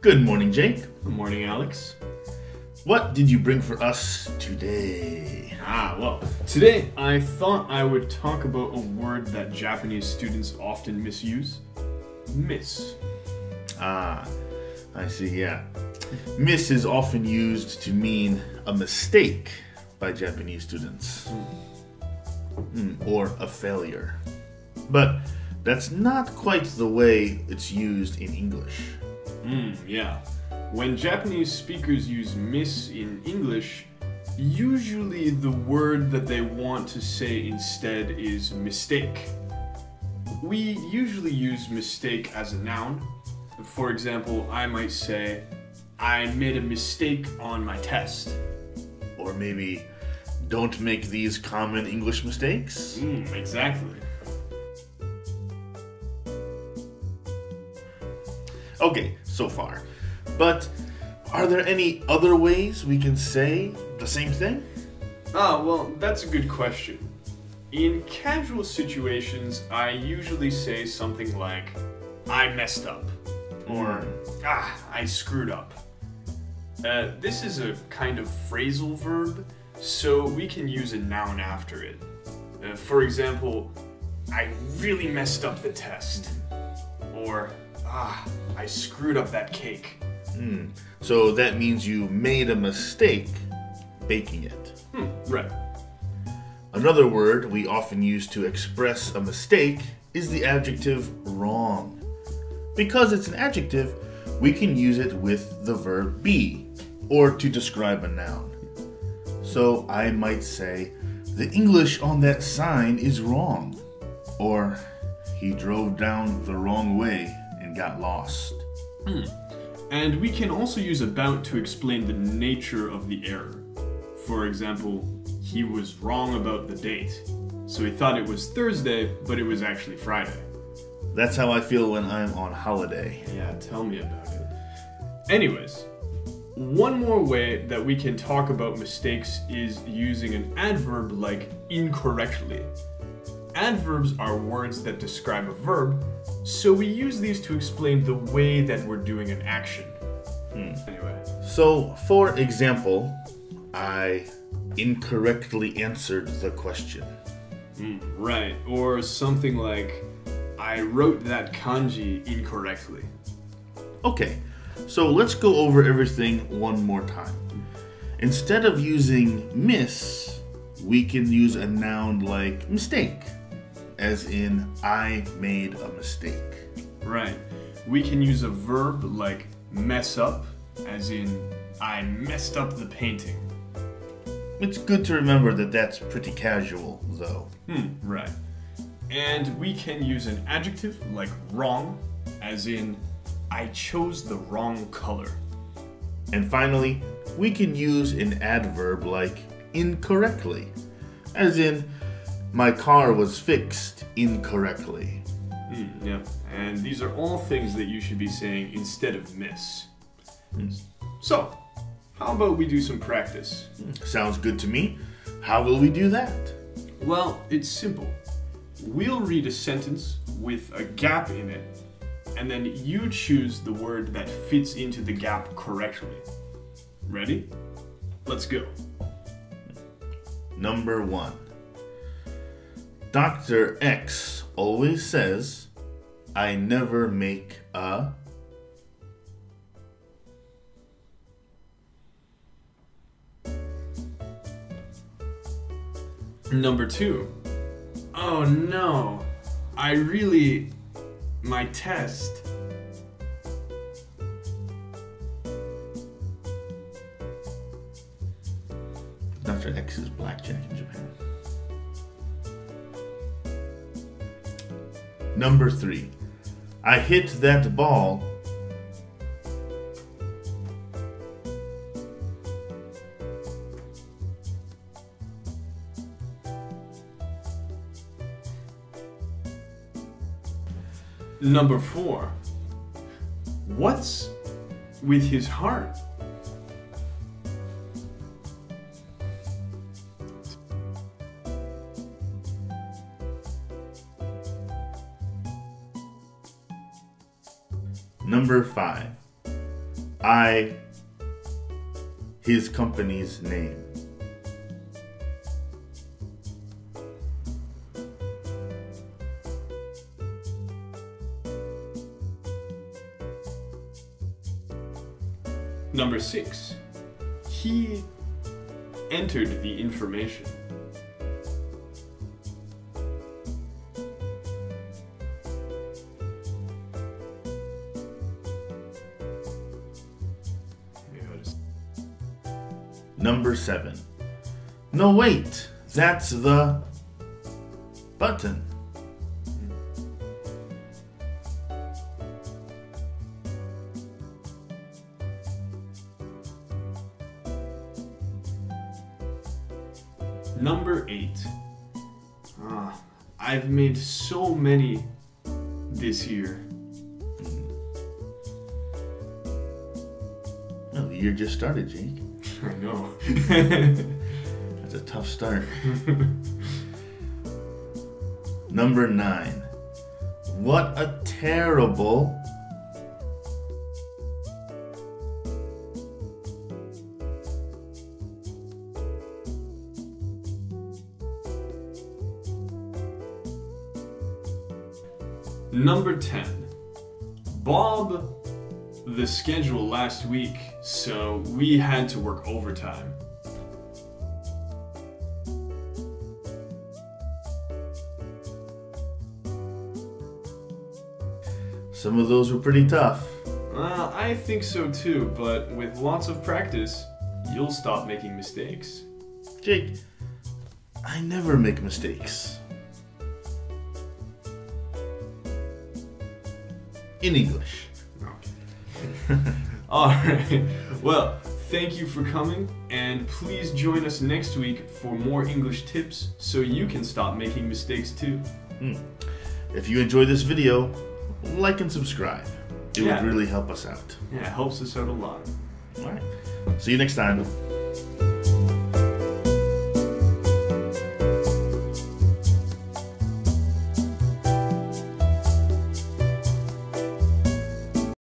Good morning, Jake. Good morning, Alex. What did you bring for us today? Well, today I thought I would talk about a word that Japanese students often misuse. Miss. I see, yeah. Miss is often used to mean a mistake by Japanese students. Or a failure. But that's not quite the way it's used in English. Yeah. When Japanese speakers use miss in English, usually the word that they want to say instead is mistake. We usually use mistake as a noun. For example, I might say, I made a mistake on my test. Or maybe, don't make these common English mistakes. Exactly. Okay, so far. But are there any other ways we can say the same thing? Well, that's a good question. In casual situations, I usually say something like, I messed up, or I screwed up. This is a kind of phrasal verb, so we can use a noun after it. For example, I really messed up the test, or I screwed up that cake. So that means you made a mistake baking it. Right. Another word we often use to express a mistake is the adjective wrong. Because it's an adjective, we can use it with the verb be, or to describe a noun. So I might say, the English on that sign is wrong. Or, he drove down the wrong way and got lost. And we can also use about to explain the nature of the error. For example, he was wrong about the date. So he thought it was Thursday, but it was actually Friday. That's how I feel when I'm on holiday. Yeah, tell me about it. Anyways, one more way that we can talk about mistakes is using an adverb like incorrectly. Adverbs are words that describe a verb, so we use these to explain the way that we're doing an action. Anyway. So, for example, I incorrectly answered the question. Right, or something like, I wrote that kanji incorrectly. Okay, so let's go over everything one more time. Instead of using miss, we can use a noun like mistake, as in, I made a mistake. Right. We can use a verb like mess up, as in, I messed up the painting. It's good to remember that that's pretty casual, though. Right. And we can use an adjective like wrong, as in, I chose the wrong color. And finally, we can use an adverb like incorrectly, as in, my car was fixed incorrectly. Yeah, and these are all things that you should be saying instead of miss. So, how about we do some practice? Sounds good to me. How will we do that? Well, it's simple. We'll read a sentence with a gap in it, and then you choose the word that fits into the gap correctly. Ready? Let's go. Number 1. Dr. X always says, I never make a... Number 2. Oh no, my test. Dr. X is blackjack in Japan. Number 3. I hit that ball. Number 4. What's with his heart? Number 5. his company's name. Number 6. He entered the information. Number 7. No, wait, that's the button. Number 8. I've made so many this year. Well, the year just started, Jake. I know. That's a tough start. Number 9. What a terrible... Number 10. Bob the schedule last week, so we had to work overtime. Some of those were pretty tough. I think so too, but with lots of practice, you'll stop making mistakes. Jake, I never make mistakes. In English. Okay. Alright, well, thank you for coming, and please join us next week for more English tips so you can stop making mistakes too. If you enjoyed this video, like and subscribe. It would really help us out. Yeah, it helps us out a lot. Alright. See you next time.